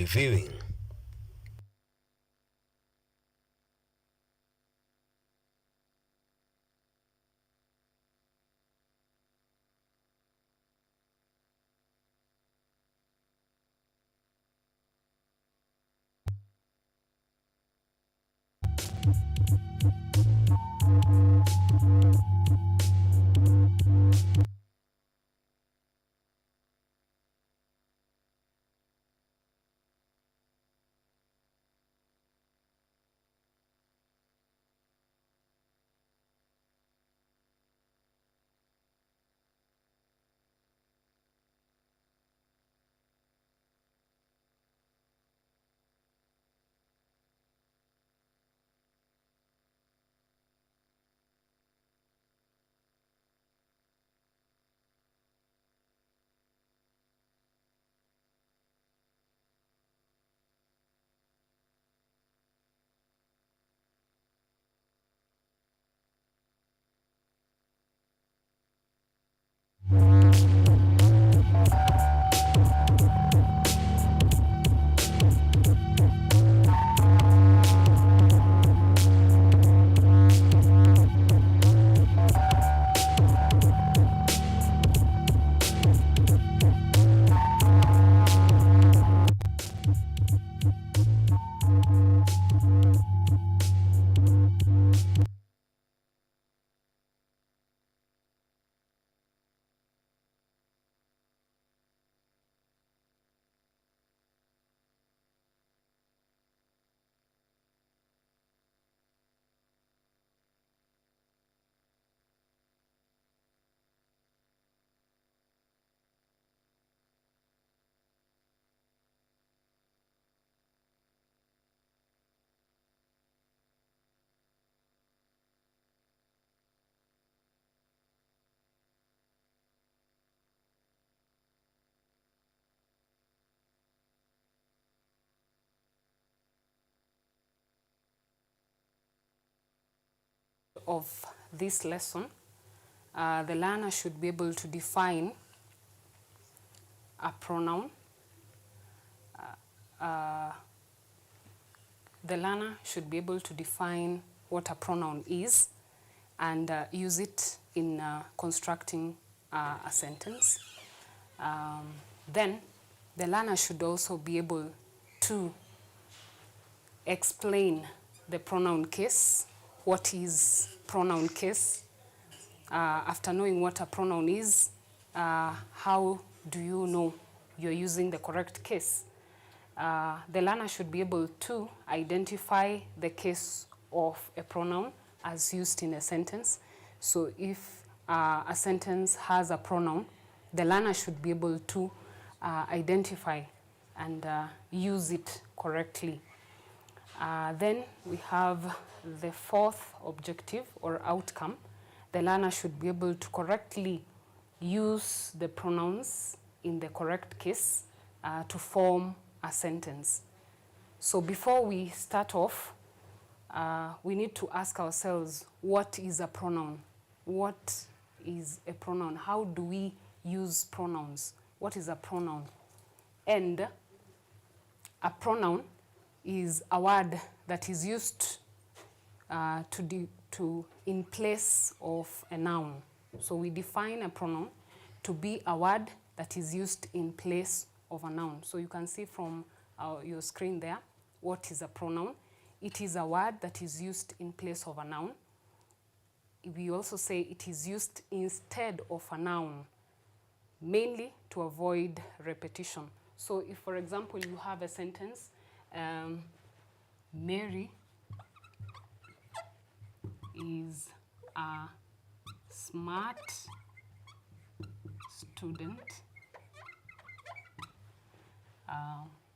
reviewing. Of this lesson, the learner should be able to define a pronoun. The learner should be able to define what a pronoun is and use it in constructing a sentence. Then the learner should also be able to explain the pronoun case. What is pronoun case? After knowing what a pronoun is, how do you know you're using the correct case? The learner should be able to identify the case of a pronoun as used in a sentence. So if a sentence has a pronoun, the learner should be able to identify and use it correctly. Then we have the fourth objective or outcome. The learner should be able to correctly use the pronouns in the correct case to form a sentence. So before we start off, we need to ask ourselves, what is a pronoun? What is a pronoun? How do we use pronouns? What is a pronoun? And a pronoun is a word that is used in place of a noun. So we define a pronoun to be a word that is used in place of a noun. So you can see from your screen there, what is a pronoun? It is a word that is used in place of a noun. We also say it is used instead of a noun, mainly to avoid repetition. So if, for example, you have a sentence, Mary is a smart student,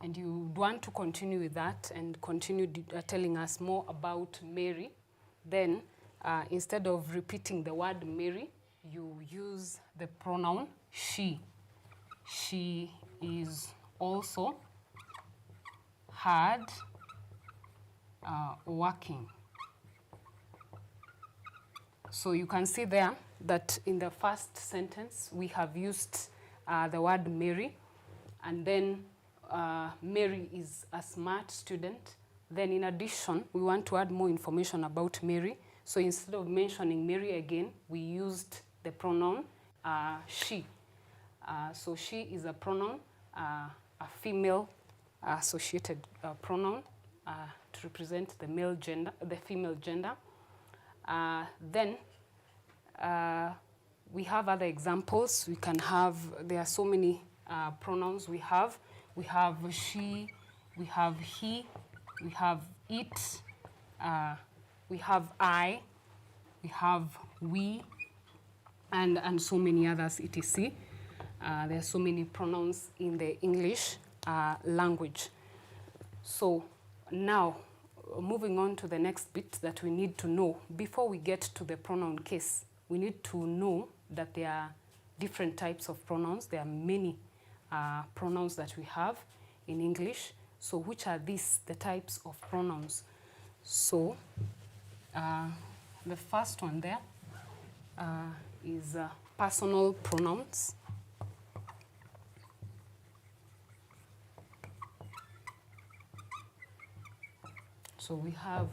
and you want to continue with that and continue telling us more about Mary, then instead of repeating the word Mary, you use the pronoun she. She is also hard working. So you can see there that in the first sentence we have used the word Mary, and then Mary is a smart student. Then in addition, we want to add more information about Mary. So instead of mentioning Mary again, we used the pronoun she. So she is a pronoun, a female associated pronoun to represent the male gender, the female gender. Then we have other examples. We can have, there are so many pronouns we have. We have she, we have he, we have it, we have I, we have we, and so many others, etc. There are so many pronouns in the English language. So now, moving on to the next bit that we need to know, before we get to the pronoun case, we need to know that there are different types of pronouns. There are many pronouns that we have in English. So which are these, the types of pronouns? So the first one there is personal pronouns. So we have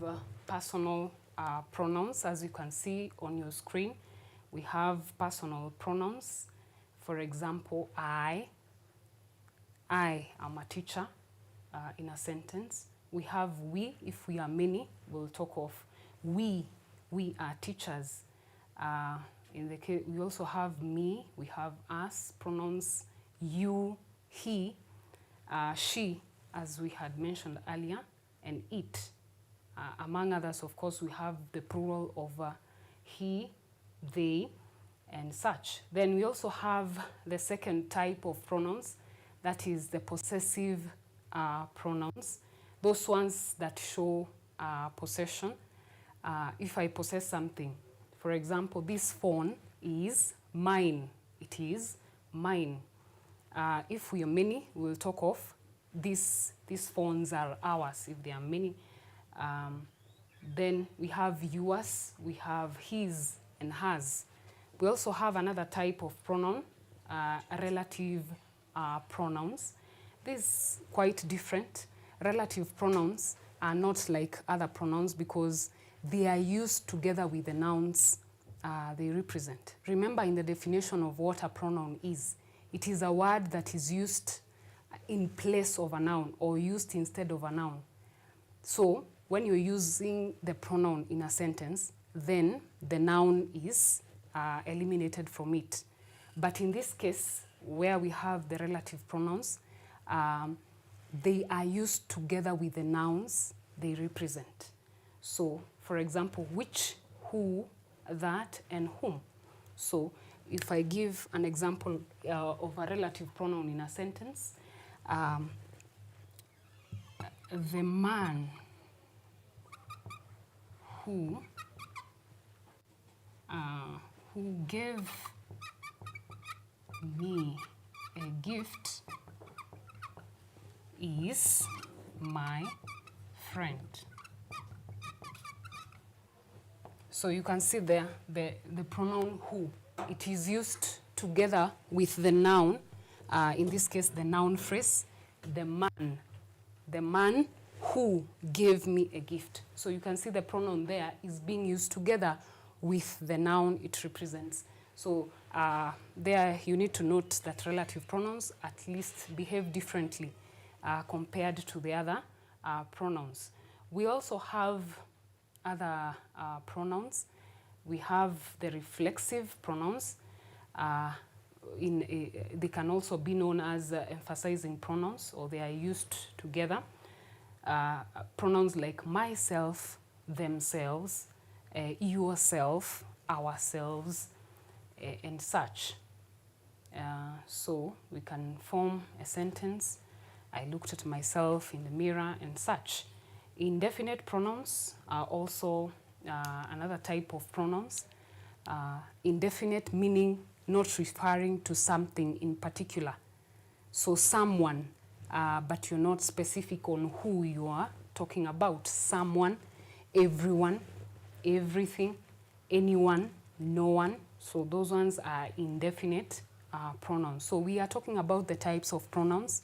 personal pronouns, as you can see on your screen. We have personal pronouns. For example, I am a teacher in a sentence. We have we, if we are many, we'll talk of we are teachers. In the case, we also have me, we have us, pronouns you, he, she, as we had mentioned earlier, and it. Among others, of course, we have the plural of he, they, and such. Then we also have the second type of pronouns, that is the possessive pronouns. Those ones that show possession. If I possess something, for example, this phone is mine. It is mine. If we are many, we'll talk of these phones are ours, if there are many. Then we have yours, we have his and hers. We also have another type of pronoun, relative pronouns. This is quite different. Relative pronouns are not like other pronouns because they are used together with the nouns they represent. Remember, in the definition of what a pronoun is, it is a word that is used in place of a noun or used instead of a noun. So when you're using the pronoun in a sentence, then the noun is eliminated from it. But in this case, where we have the relative pronouns, they are used together with the nouns they represent. So, for example, which, who, that, and whom. So, if I give an example of a relative pronoun in a sentence, the man who gave me a gift is my friend. So you can see there the pronoun who. It is used together with the noun, in this case the noun phrase, the man who gave me a gift. So you can see the pronoun there is being used together with the noun it represents. So there you need to note that relative pronouns at least behave differently compared to the other pronouns. We also have other pronouns. We have the reflexive pronouns. They can also be known as emphasizing pronouns, or they are used together. Pronouns like myself, themselves, yourself, ourselves, and such. So we can form a sentence. I looked at myself in the mirror and such. Indefinite pronouns are also another type of pronouns. Indefinite meaning not referring to something in particular. So someone, but you're not specific on who you are talking about. Someone, everyone, everything, anyone, no one. So those ones are indefinite pronouns. So we are talking about the types of pronouns.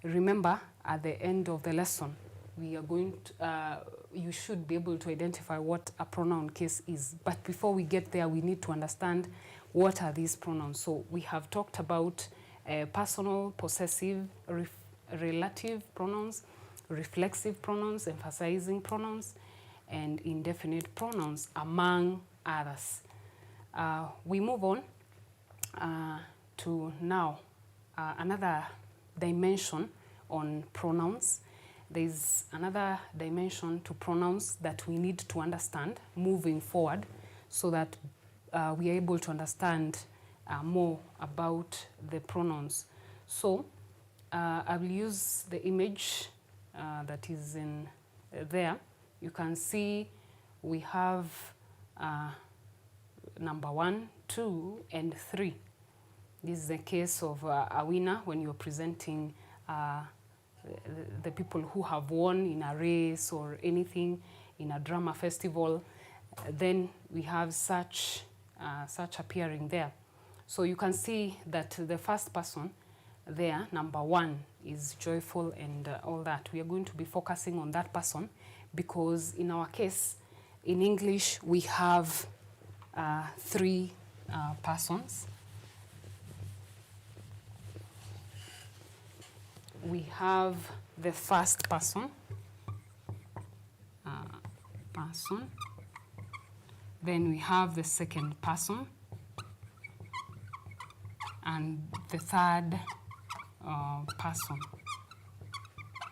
remember, at the end of the lesson, we are going to, you should be able to identify what a pronoun case is. But before we get there, we need to understand what are these pronouns. So we have talked about personal, possessive, relative pronouns, reflexive pronouns, emphasizing pronouns, and indefinite pronouns, among others. We move on to now another dimension on pronouns. There's another dimension to pronouns that we need to understand moving forward so that we are able to understand more about the pronouns. So I will use the image that is in there. You can see we have number 1, 2, and 3. This is the case of a winner when you're presenting the people who have won in a race or anything, in a drama festival. Then we have such appearing there. So you can see that the first person there, number 1, is joyful and all that. We are going to be focusing on that person because in our case, in English, we have 3 persons. We have the first person, then we have the second person, and the third person.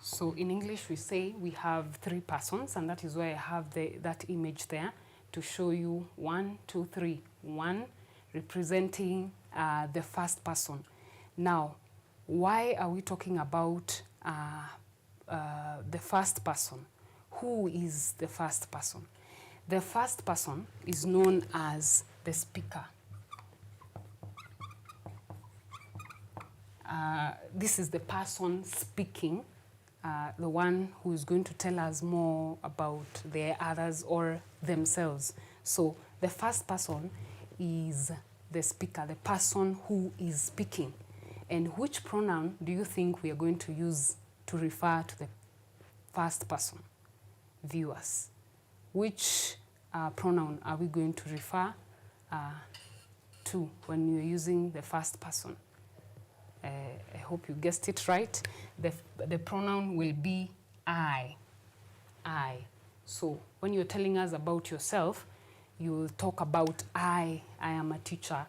So in English we say we have 3 persons, and that is why I have that image there to show you 1, 2, 3. 1 representing the first person. Now, why are we talking about the first person? Who is the first person? The first person is known as the speaker. This is the person speaking, the one who is going to tell us more about the others or themselves. So the first person is the speaker, the person who is speaking. And which pronoun do you think we are going to use to refer to the first person? Viewers. Which pronoun are we going to refer to when you're using the first person? I hope you guessed it right. The pronoun will be I. I. So when you're telling us about yourself, you will talk about I am a teacher.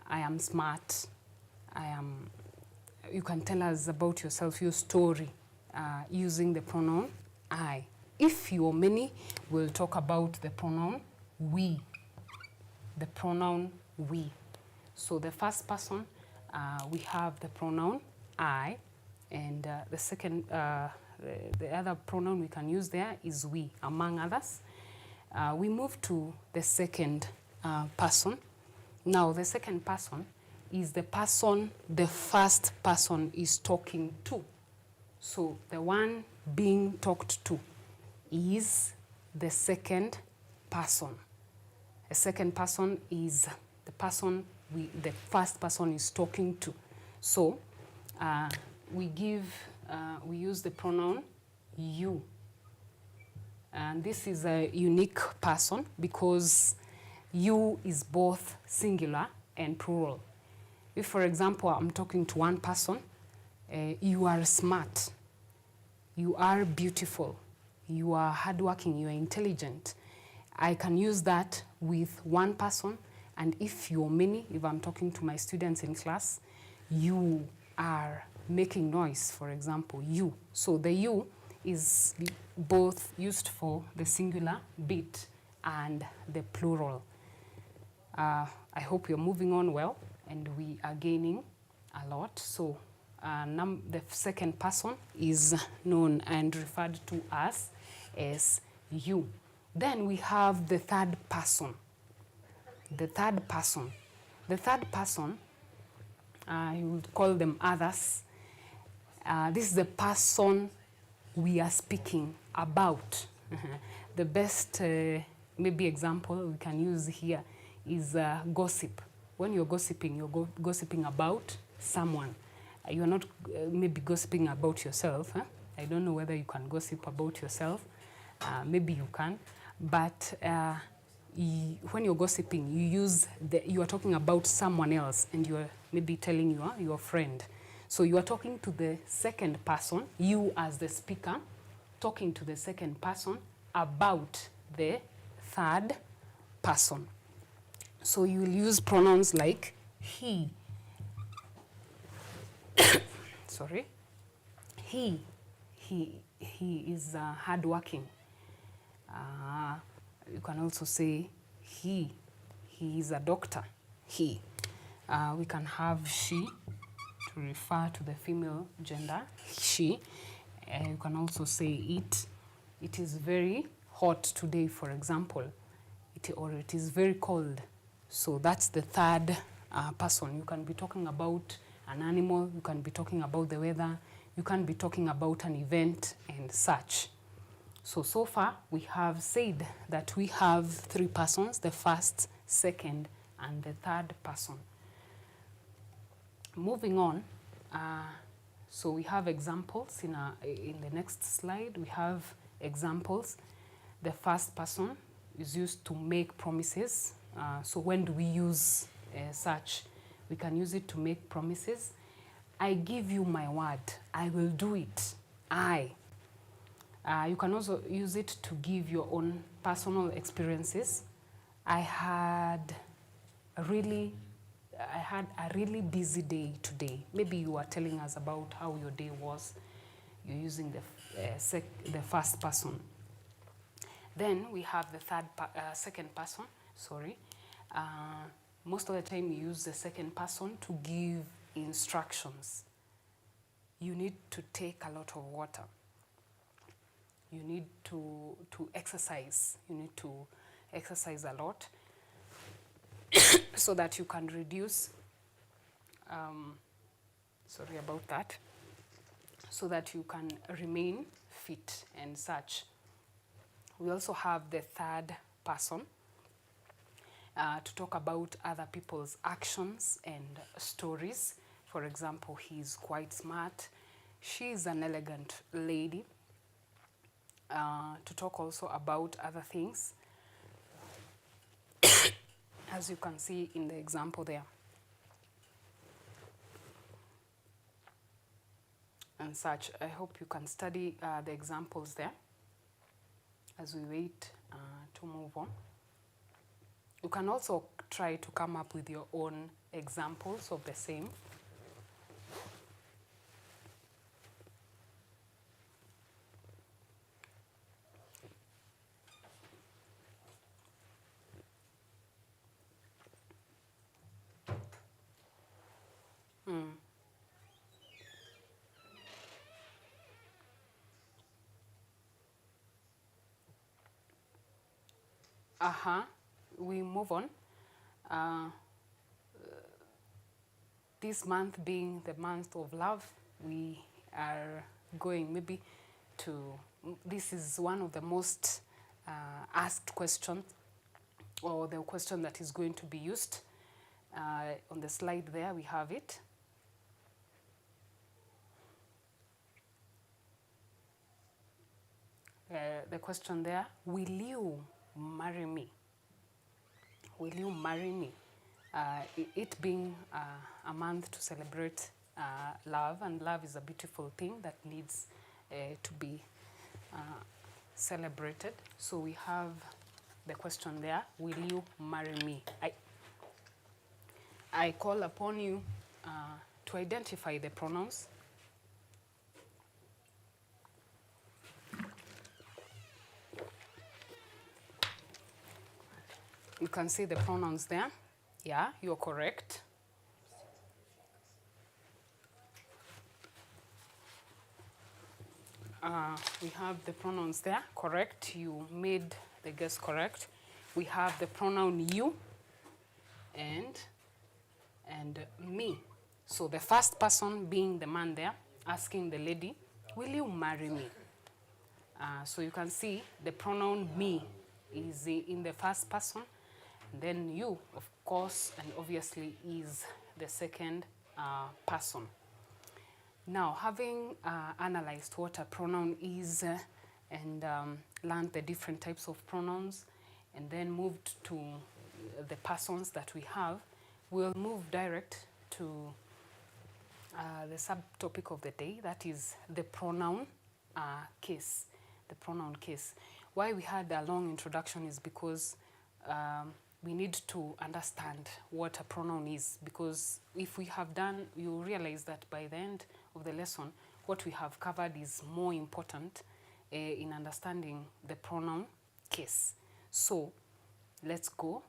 I am smart. You can tell us about yourself, your story, using the pronoun I. If you're many, we'll talk about the pronoun we. The pronoun we. So the first person, we have the pronoun I, and the second, the other pronoun we can use there is we, among others. We move to the second person. Now, the second person is the person the first person is talking to. So the one being talked to is the second person. The second person is the person the first person is talking to. So we use the pronoun you. And this is a unique person because you is both singular and plural. If, for example, I'm talking to one person, you are smart, you are beautiful, you are hardworking, you are intelligent, I can use that with one person. And if you're many, if I'm talking to my students in class, you are making noise, for example, you. So the you is both used for the singular bit and the plural. I hope you're moving on well, and we are gaining a lot. So the second person is known and referred to as you. Then we have the third person. The third person. The third person, you would call them others. This is the person we are speaking about. The best maybe example we can use here is gossip. When you're gossiping about someone. You're not maybe gossiping about yourself. Huh? I don't know whether you can gossip about yourself. Maybe you can. But when you're gossiping, you are talking about someone else, and you're maybe telling your friend. So you are talking to the second person, you as the speaker, talking to the second person about the third person. So you will use pronouns like he. Sorry. He is hardworking. You can also say he is a doctor. He. We can have she to refer to the female gender, she. You can also say it. It is very hot today, for example, or it is very cold. So that's the third person. You can be talking about an animal, you can be talking about the weather, you can be talking about an event and such. So far we have said that we have three persons, the first, second, and the third person. Moving on, so we have examples in the next slide. We have examples. The first person is used to make promises. So when do we use such? We can use it to make promises. I give you my word. I will do it. You can also use it to give your own personal experiences. I had a really busy day today. Maybe you are telling us about how your day was. You're using the first person. Then we have the second person. Sorry. Most of the time you use the second person to give instructions. You need to take a lot of water. You need to exercise. You need to exercise a lot so that you can reduce, sorry about that, so that you can remain fit and such. We also have the third person to talk about other people's actions and stories. For example, he's quite smart. She's an elegant lady. To talk also about other things, as you can see in the example there. And such. I hope you can study the examples there as we wait to move on. You can also try to come up with your own examples of the same. We move on. This month being the month of love, we are going maybe to, this is one of the most asked questions, or the question that is going to be used. On the slide there, we have it. The question there, will you marry me? Will you marry me? It being a month to celebrate love, and love is a beautiful thing that needs to be celebrated. So we have the question there, will you marry me? I call upon you to identify the pronouns. You can see the pronouns there. Yeah, you're correct. We have the pronouns there, correct. You made the guess correct. We have the pronoun you and me. So the first person being the man there, asking the lady, will you marry me? So you can see the pronoun me is in the first person. Then you, of course, and obviously is the second person. Now, having analyzed what a pronoun is and learned the different types of pronouns, and then moved to the persons that we have, we'll move direct to the subtopic of the day, that is the pronoun case. The pronoun case. Why we had a long introduction is because we need to understand what a pronoun is, because if we have done, you realize that by the end of the lesson, what we have covered is more important in understanding the pronoun case. So let's go.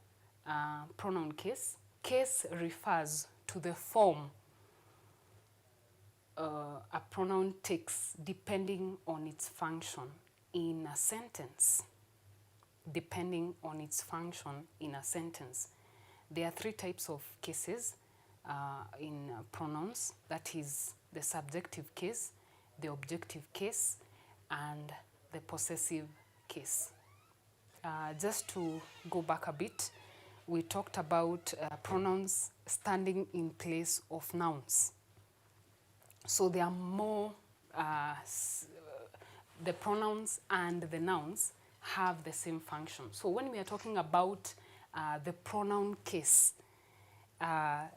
Pronoun case. Case refers to the form a pronoun takes depending on its function in a sentence. Depending on its function in a sentence. There are three types of cases in pronouns. That is the subjective case, the objective case, and the possessive case. Just to go back a bit, we talked about pronouns standing in place of nouns. So there are more, the pronouns and the nouns have the same function. So when we are talking about the pronoun case, we are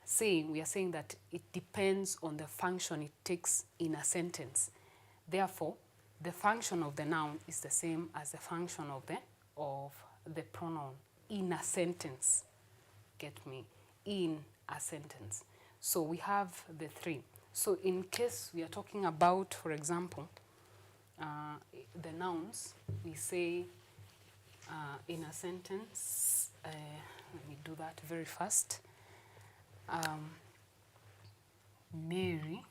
saying that it depends on the function it takes in a sentence. Therefore, the function of the noun is the same as the function of the pronoun in a sentence. Get me? In a sentence. So we have the three. So in case we are talking about, for example, the nouns, we say in a sentence, let me do that very fast. Mary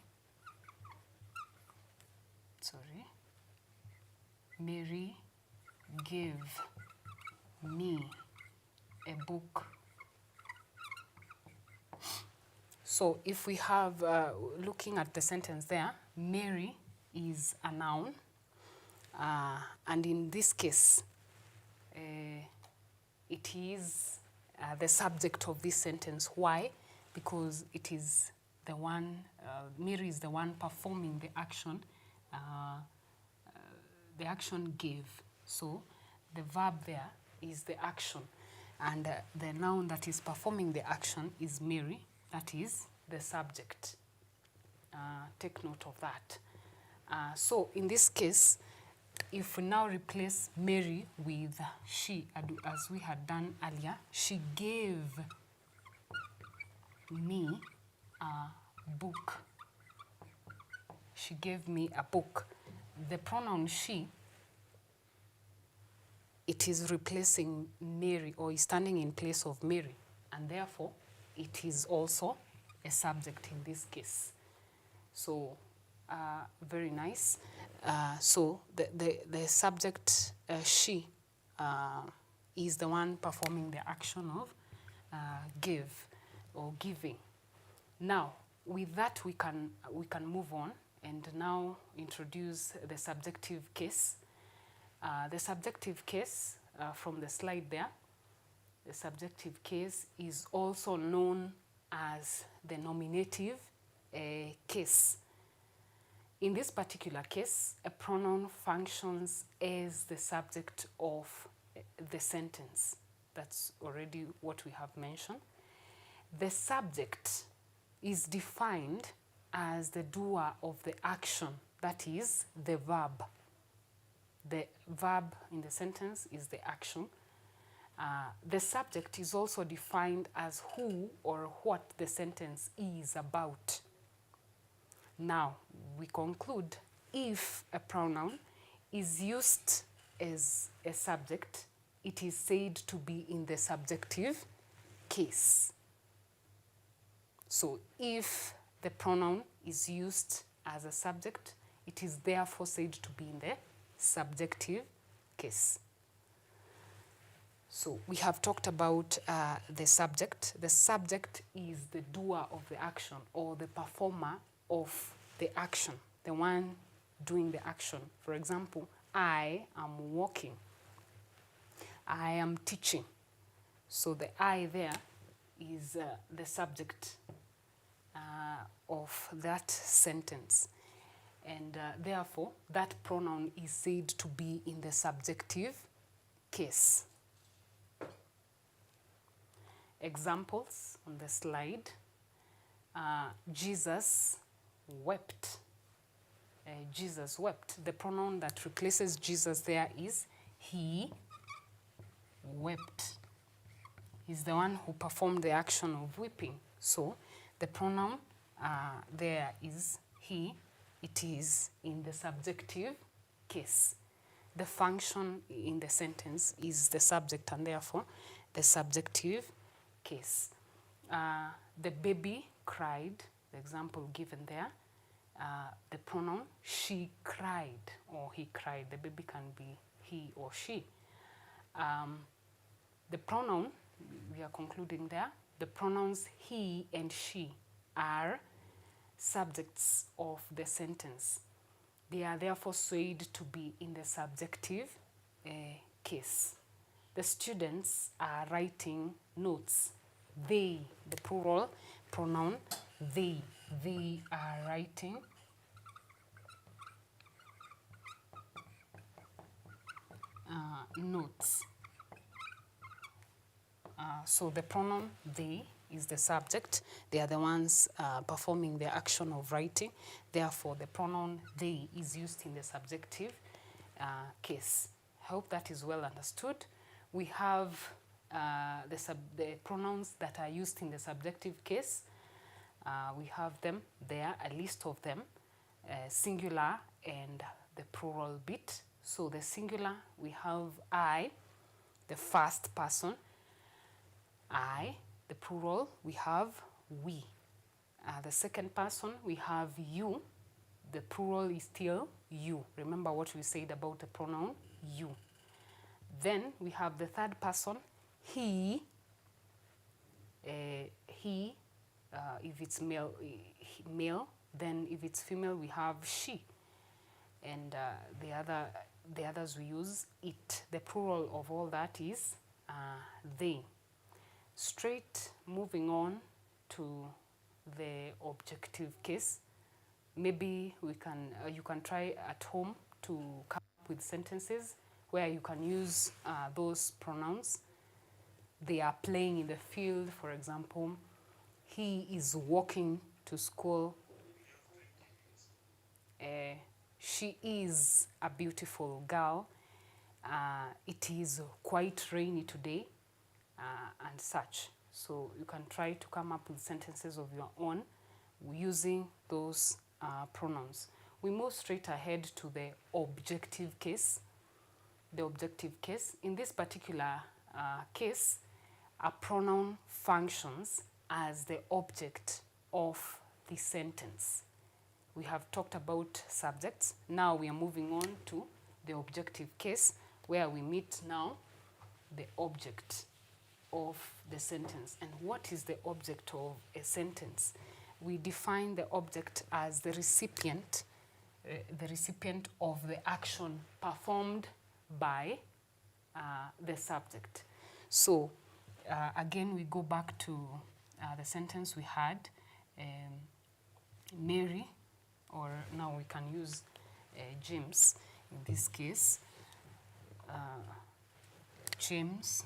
gave me a book. So if we have, looking at the sentence there, Mary is a noun. And in this case, it is the subject of this sentence. Why? Because it is the one, Mary is the one performing the action gave. So the verb there is the action. And the noun that is performing the action is Mary. That is the subject. Take note of that. So in this case, if we now replace Mary with she, as we had done earlier, she gave me a book. She gave me a book. The pronoun she, it is replacing Mary, or is standing in place of Mary, and therefore it is also a subject in this case. So very nice. So the subject, she, is the one performing the action of give or giving. Now, with that, we can move on and now introduce the subjective case. The subjective case, from the slide there, the subjective case is also known as the nominative case. In this particular case, a pronoun functions as the subject of the sentence. That's already what we have mentioned. The subject is defined as the doer of the action, that is, the verb. The verb in the sentence is the action. The subject is also defined as who or what the sentence is about. Now, we conclude, if a pronoun is used as a subject, it is said to be in the subjective case. So, if the pronoun is used as a subject, it is therefore said to be in the subjective case. So, we have talked about the subject. The subject is the doer of the action, or the performer of the action, the one doing the action. For example, I am walking. I am teaching. So the I there is the subject of that sentence. And therefore, that pronoun is said to be in the subjective case. Examples on the slide. Jesus wept. Jesus wept. The pronoun that replaces Jesus there is he wept. He's the one who performed the action of weeping. So the pronoun there is he. It is in the subjective case. The function in the sentence is the subject, and therefore the subjective case. The baby cried, the example given there. The pronoun she cried or he cried. The baby can be he or she. The pronoun, we are concluding there, the pronouns he and she are subjects of the sentence. They are therefore said to be in the subjective case. The students are writing notes. They, the plural pronoun, they are writing notes. So the pronoun they is the subject. They are the ones performing the action of writing. Therefore, the pronoun they is used in the subjective case. I hope that is well understood. We have the pronouns that are used in the subjective case. We have them there, a list of them, singular and the plural bit. So the singular, we have I, the first person. I, the plural, we have we. The second person, we have you. The plural is still you. Remember what we said about the pronoun you. Then we have the third person, he. He, if it's male, male. Then if it's female, we have she. And the others we use it. The plural of all that is they. Straight moving on to the objective case. Maybe we can you can try at home to come up with sentences where you can use those pronouns. They are playing in the field, for example. He is walking to school. She is a beautiful girl. It is quite rainy today. And such. So you can try to come up with sentences of your own using those pronouns. We move straight ahead to the objective case. The objective case. In this particular case, a pronoun functions as the object of the sentence. We have talked about subjects. Now we are moving on to the objective case, where we meet now the object of the sentence. And what is the object of a sentence? We define the object as the recipient of the action performed by the subject. So again, we go back to the sentence we had, Mary, or now we can use James in this case. James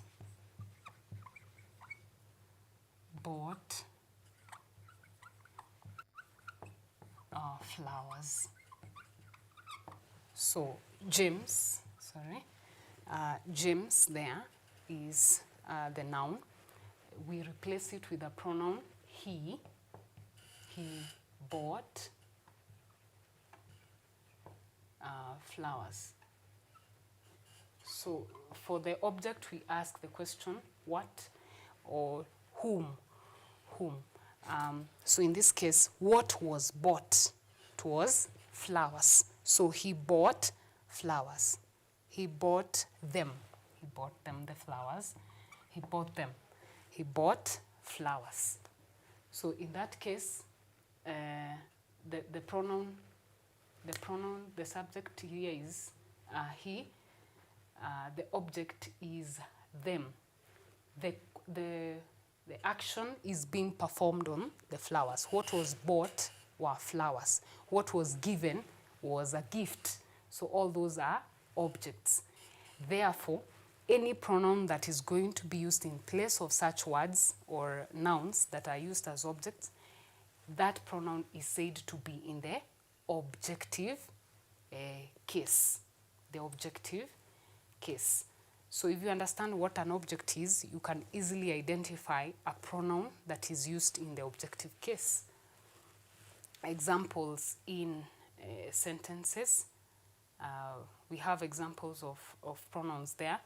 bought flowers. So James, James there is the noun. We replace it with a pronoun he. He bought flowers. So for the object, we ask the question what or whom. So in this case, what was bought? It was flowers. So he bought flowers. He bought them. He bought them the flowers. He bought them. He bought flowers. So in that case, the pronoun, the subject here is he. The object is them. The The action is being performed on the flowers. What was bought were flowers. What was given was a gift. So all those are objects. Therefore, any pronoun that is going to be used in place of such words or nouns that are used as objects, that pronoun is said to be in the objective case. The objective case. So if you understand what an object is, you can easily identify a pronoun that is used in the objective case. Examples in sentences. We have examples of pronouns there,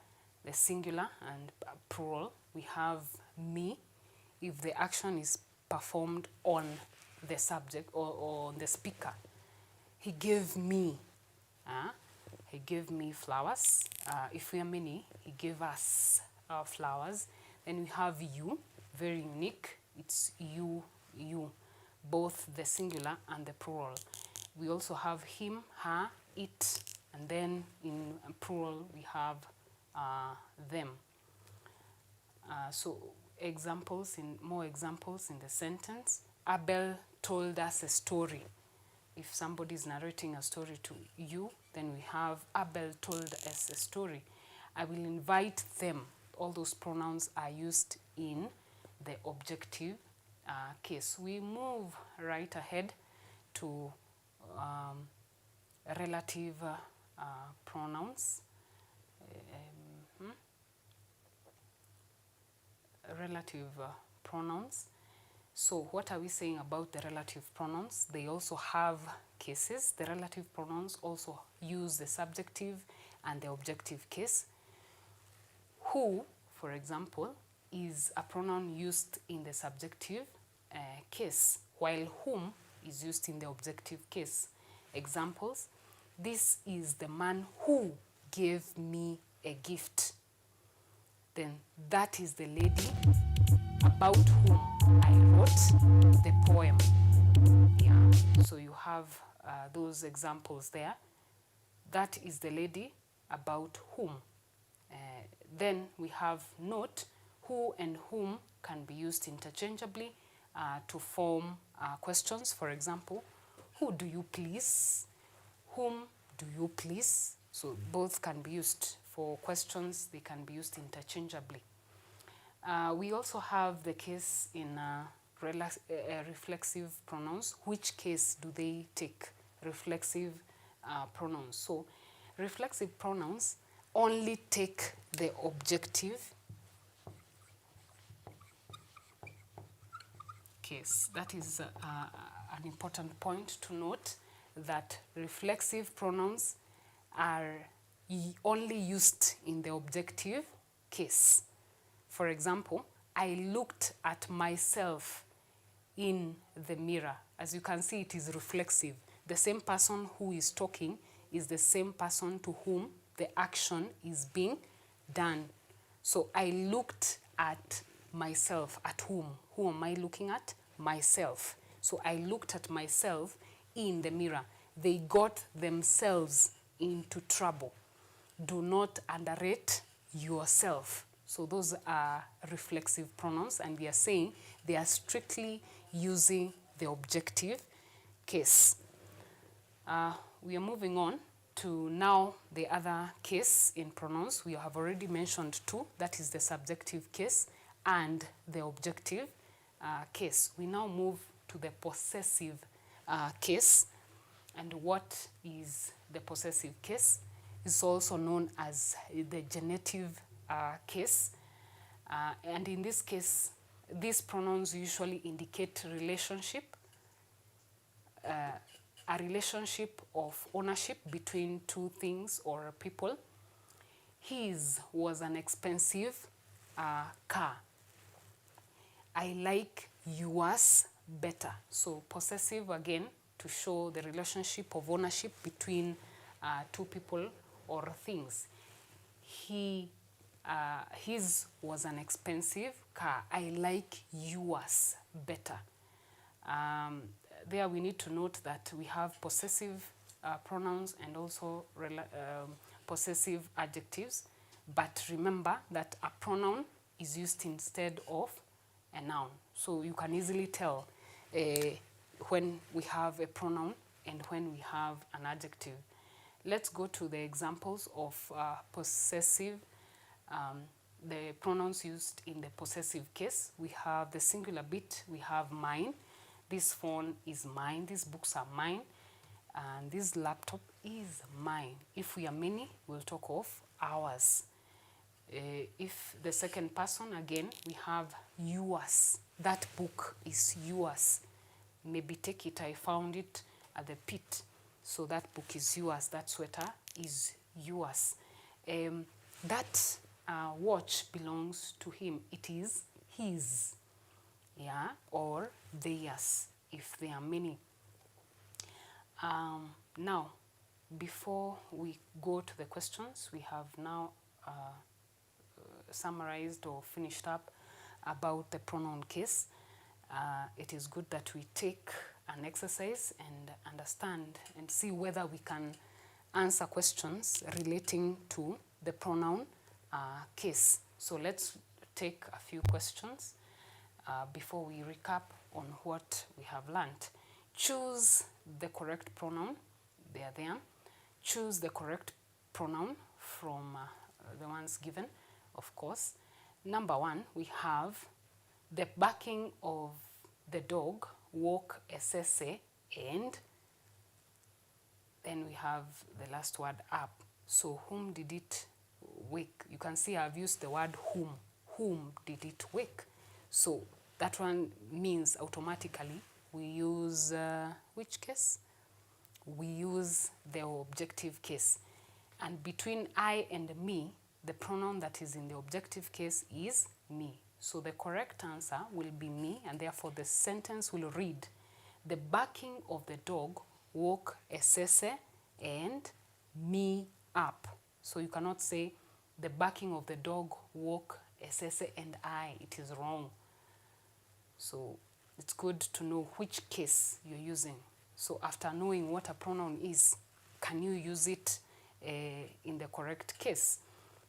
the singular and plural. We have me if the action is performed on the subject or on the speaker. He gave me. He gave me flowers. If we are many, he gave us flowers. Then we have you, very unique. It's you, both the singular and the plural. We also have him, her, it, and then in plural we have them. So more examples in the sentence. Abel told us a story. If somebody is narrating a story to you, then we have Abel told us a story. I will invite them. All those pronouns are used in the objective case. We move right ahead to relative pronouns. Relative pronouns. So what are we saying about the relative pronouns? They also have cases. The relative pronouns also use the subjective and the objective case. Who, for example, is a pronoun used in the subjective case, while whom is used in the objective case. Examples: this is the man who gave me a gift. Then that is the lady about whom I wrote the poem. Yeah. So you have those examples there. That is the lady about whom. Then we have note. Who and whom can be used interchangeably to form questions. For example, who do you please? Whom do you please? So both can be used for questions. They can be used interchangeably. We also have the case in reflexive pronouns. Which case do they take? Reflexive pronouns. So reflexive pronouns only take the objective case. That is an important point to note, that reflexive pronouns are only used in the objective case. For example, I looked at myself in the mirror. As you can see, it is reflexive. The same person who is talking is the same person to whom the action is being done. So I looked at myself. At whom? Who am I looking at? Myself. So I looked at myself in the mirror. They got themselves into trouble. Do not underrate yourself. So those are reflexive pronouns, and we are saying they are strictly using the objective case. We are moving on to now the other case in pronouns. We have already mentioned two. That is the subjective case and the objective case. We now move to the possessive case. And what is the possessive case? It's also known as the genitive case. And in this case, these pronouns usually indicate relationship, a relationship of ownership between two things or people. His was an expensive car. I like yours better. So possessive, again, to show the relationship of ownership between two people or things. His was an expensive car. I like yours better. There we need to note that we have possessive pronouns and also possessive adjectives. But remember that a pronoun is used instead of a noun. So you can easily tell when we have a pronoun and when we have an adjective. Let's go to the examples of possessive. The pronouns used in the possessive case. We have the singular bit, we have mine. This phone is mine, these books are mine, and this laptop is mine. If we are many, we'll talk of ours. If the second person, again, we have yours. That book is yours. Maybe take it, I found it at the pit. So that book is yours, that sweater is yours. That watch belongs to him, it is his. Yeah, or theirs, if there are many. Now, before we go to the questions, we have now summarized or finished up about the pronoun case. It is good that we take an exercise and understand and see whether we can answer questions relating to the pronoun case. So let's take a few questions before we recap on what we have learned. Choose the correct pronoun. They are there. Choose the correct pronoun from the ones given, of course. Number one, we have the barking of the dog woke Esese, and then we have the last word up. So whom did it wake? You can see I've used the word whom. Whom did it wake? So that one means automatically we use which case? We use the objective case. And between I and me, the pronoun that is in the objective case is me. So the correct answer will be me, and therefore the sentence will read, the barking of the dog woke Esese and me up. So you cannot say the barking of the dog woke Esese and I. It is wrong. So it's good to know which case you're using. So after knowing what a pronoun is, can you use it in the correct case?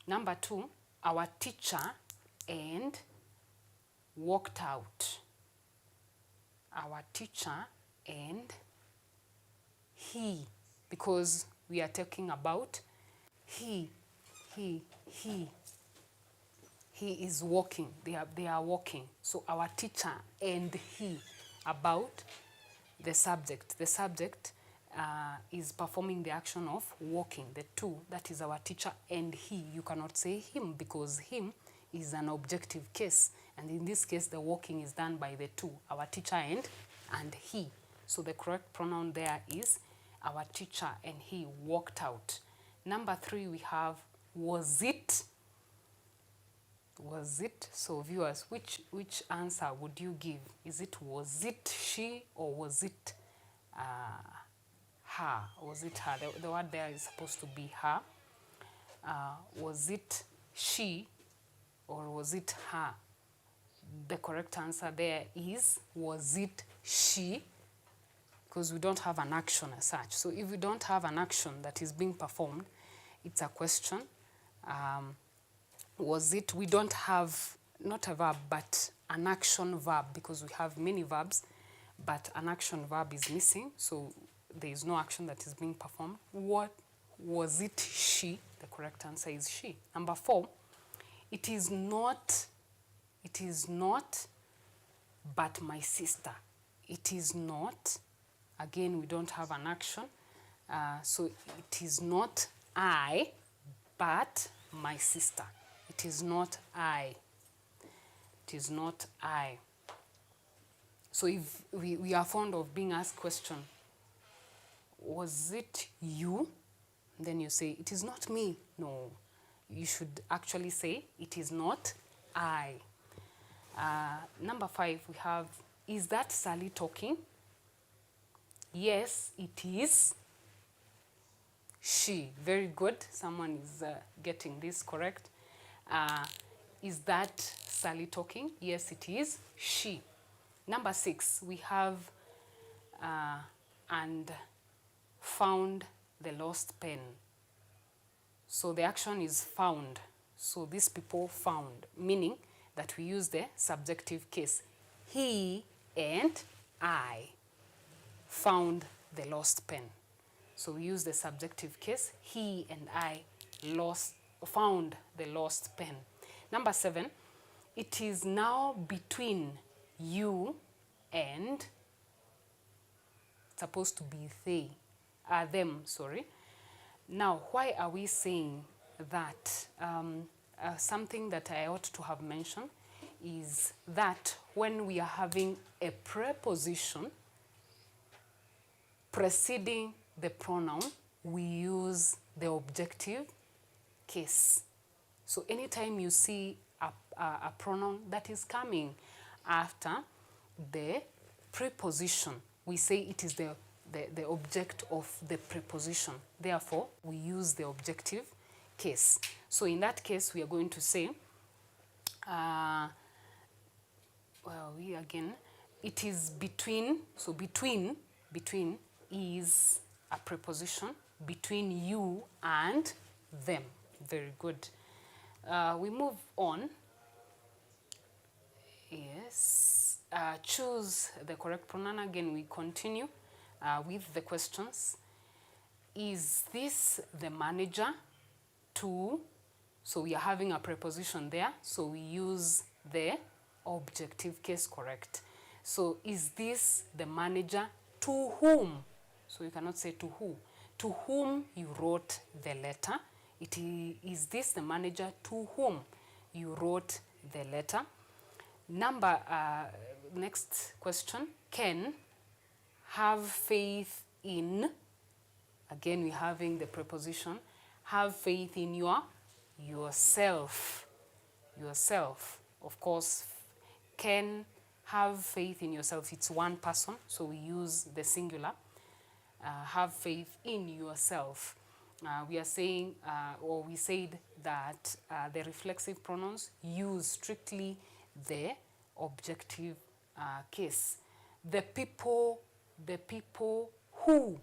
Number two, our teacher and walked out. Our teacher and he, because we are talking about he is walking. They are walking. So our teacher and he, about the subject. The subject is performing the action of walking. The two, that is our teacher and he. You cannot say him because him is an objective case. And in this case, the walking is done by the two, our teacher and he. So the correct pronoun there is our teacher and he walked out. Number three, we have was it. Was it? So viewers, which answer would you give? Is it was it she or was it her? Was it her? The word there is supposed to be her. Was it she or was it her? The correct answer there is was it she, because we don't have an action as such. So if we don't have an action that is being performed, it's a question. Was it? We don't have, not a verb, but an action verb, because we have many verbs, but an action verb is missing, so there is no action that is being performed. What was it she? The correct answer is she. Number four, it is not but my sister. It is not, again, we don't have an action, so it is not I, but my sister. It is not I. It is not I. So if we are fond of being asked question, was it you? Then you say, it is not me. No, you should actually say, it is not I. Number five, we have, is that Sally talking? Yes, it is she. Very good. Someone is getting this correct. Is that Sally talking? Yes, it is she. Number six, we have and found the lost pen. So the action is found. So these people found, meaning that we use the subjective case. He and I found the lost pen. So we use the subjective case. He and I found the lost pen. Number 7, it is now between you and, supposed to be them, sorry. Now, why are we saying that? Something that I ought to have mentioned is that when we are having a preposition preceding the pronoun, we use the objective case. So anytime you see a pronoun that is coming after the preposition, we say it is the object of the preposition. Therefore, we use the objective case. So in that case, we are going to say, it is between, so between is a preposition, between you and them. Very good. We move on. Yes. Choose the correct pronoun. Again, we continue with the questions. Is this the manager to? So we are having a preposition there, so we use the objective case, correct. So is this the manager to whom? So you cannot say to who. To whom you wrote the letter. Is this the manager to whom you wrote the letter? Next question, can have faith in, again we're having the preposition, have faith in yourself. Yourself, of course, can have faith in yourself. It's one person, so we use the singular. Have faith in yourself. We are saying, or we said that the reflexive pronouns use strictly the objective case. The people who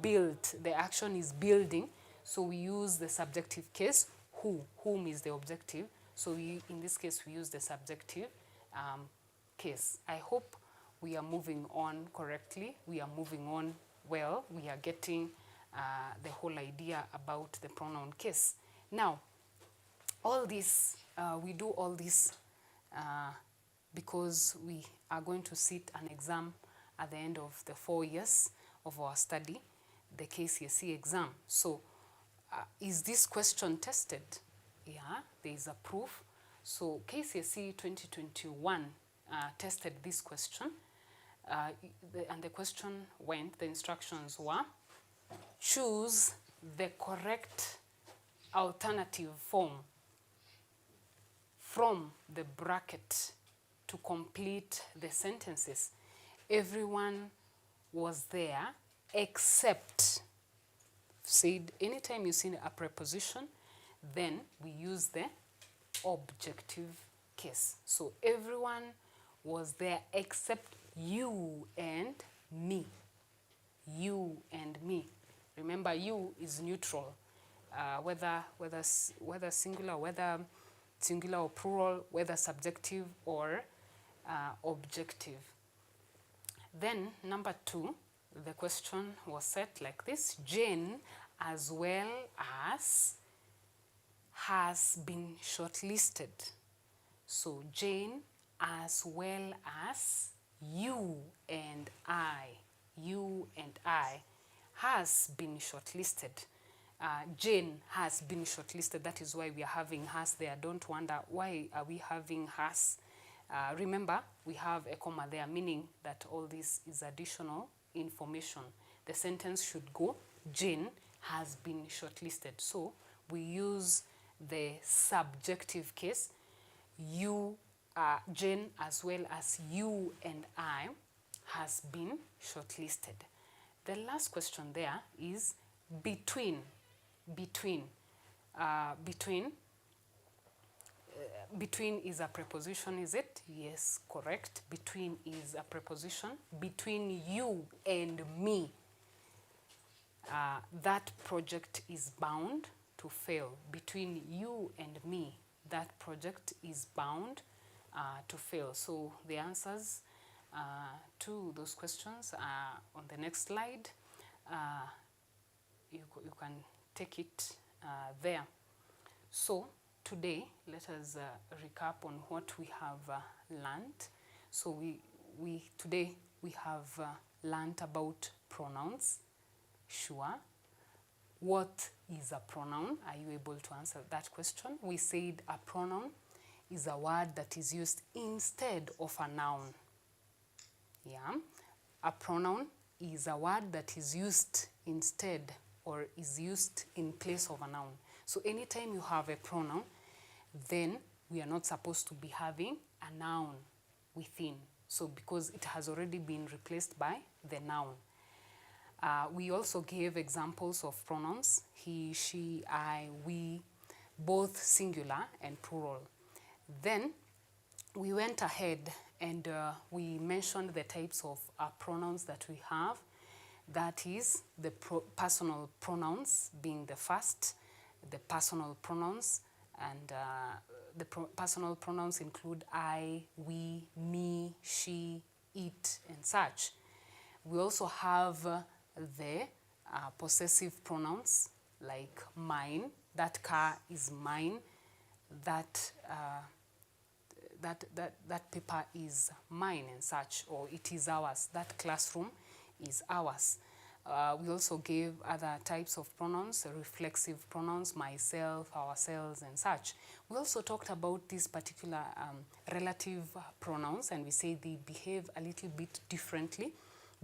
built, the action is building, so we use the subjective case, whom is the objective. So in this case, we use the subjective case. I hope we are moving on correctly. We are moving on well. We are getting the whole idea about the pronoun case. Now, all this, we do all this because we are going to sit an exam at the end of the 4 years of our study, the KCSE exam. So, is this question tested? Yeah, there is a proof. So, KCSE 2021 tested this question, and the question went, the instructions were, choose the correct alternative form from the bracket to complete the sentences. Everyone was there except, said anytime you see a preposition, then we use the objective case. So everyone was there except you and me. You and me. Remember, you is neutral. Whether singular or plural, whether subjective or objective. Then number 2, the question was set like this: Jane, as well as, has been shortlisted. So Jane, as well as, you and I has been shortlisted. Jane has been shortlisted. That is why we are having has there. Don't wonder why are we having has. Remember, we have a comma there, meaning that all this is additional information. The sentence should go, Jane has been shortlisted. So we use the subjective case, you, Jane, as well as you and I, has been shortlisted. The last question there is between. Between is a preposition, is it? Yes, correct. Between is a preposition. Between you and me, that project is bound to fail. Between you and me, that project is bound to fail. So the answers to those questions are on the next slide. You can take it there. So today, let us recap on what we have learned. So today we have learned about pronouns. Sure. What is a pronoun? Are you able to answer that question? We said a pronoun is a word that is used instead of a noun. Yeah. A pronoun is a word that is used instead or is used in place of a noun. So anytime you have a pronoun, then we are not supposed to be having a noun within. So because it has already been replaced by the noun. We also gave examples of pronouns, he, she, I, we, both singular and plural. Then we went ahead and we mentioned the types of pronouns that we have. That is the personal pronouns being the first, the personal pronouns, and the personal pronouns include I, we, me, she, it, and such. We also have the possessive pronouns like mine, that car is mine, that paper is mine and such, or it is ours, that classroom is ours. We also gave other types of pronouns, reflexive pronouns, myself, ourselves, and such. We also talked about these particular relative pronouns, and we say they behave a little bit differently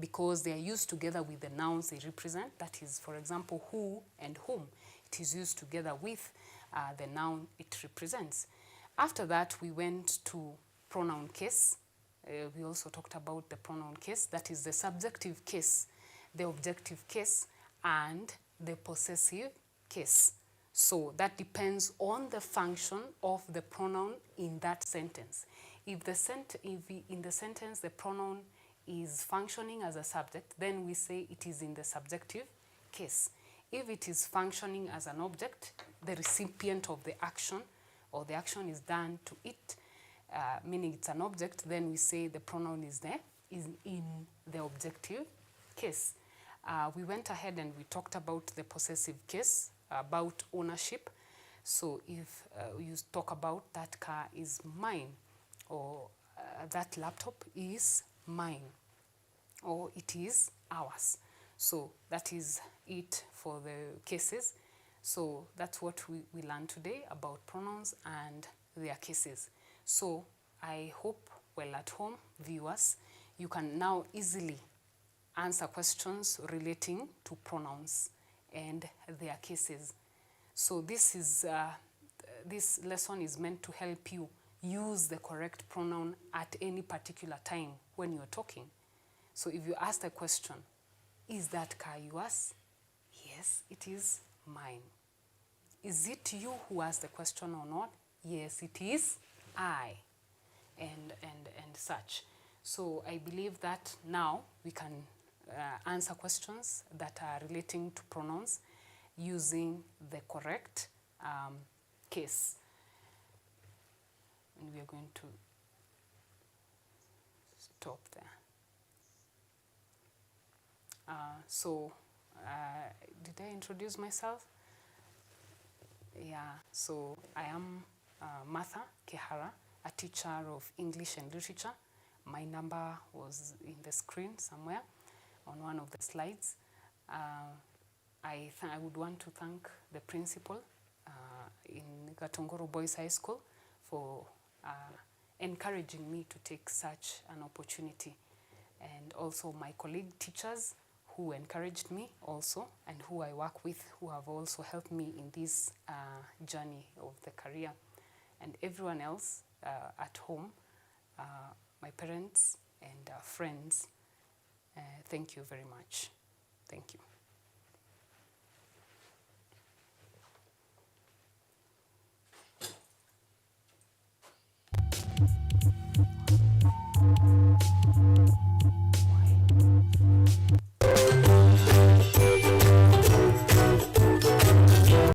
because they are used together with the nouns they represent. That is, for example, who and whom. It is used together with the noun it represents. After that, we went to pronoun case. We also talked about the pronoun case. That is the subjective case, the objective case, and the possessive case. So that depends on the function of the pronoun in that sentence. If in the sentence the pronoun is functioning as a subject, then we say it is in the subjective case. If it is functioning as an object, the recipient of the action, or the action is done to it, meaning it's an object, then we say the pronoun is in the objective case. We went ahead and we talked about the possessive case, about ownership. So if you talk about that car is mine, or that laptop is mine, or it is ours. So that is it for the cases. So that's what we learned today about pronouns and their cases. So I hope while at home, viewers, you can now easily answer questions relating to pronouns and their cases. So this lesson is meant to help you use the correct pronoun at any particular time when you're talking. So if you ask a question, is that car yours? Yes, it is mine. Is it you who asked the question or not? Yes, it is I, and such. So I believe that now we can answer questions that are relating to pronouns using the correct case. And we are going to stop there. Did I introduce myself? Yeah, so I am Martha Kihara, a teacher of English and literature. My number was in the screen somewhere on one of the slides. I would want to thank the principal in Gatongoro Boys High School for encouraging me to take such an opportunity, and also my colleague teachers who encouraged me also, and who I work with, who have also helped me in this journey of the career, and everyone else at home, my parents and friends. Thank you very much. Thank you.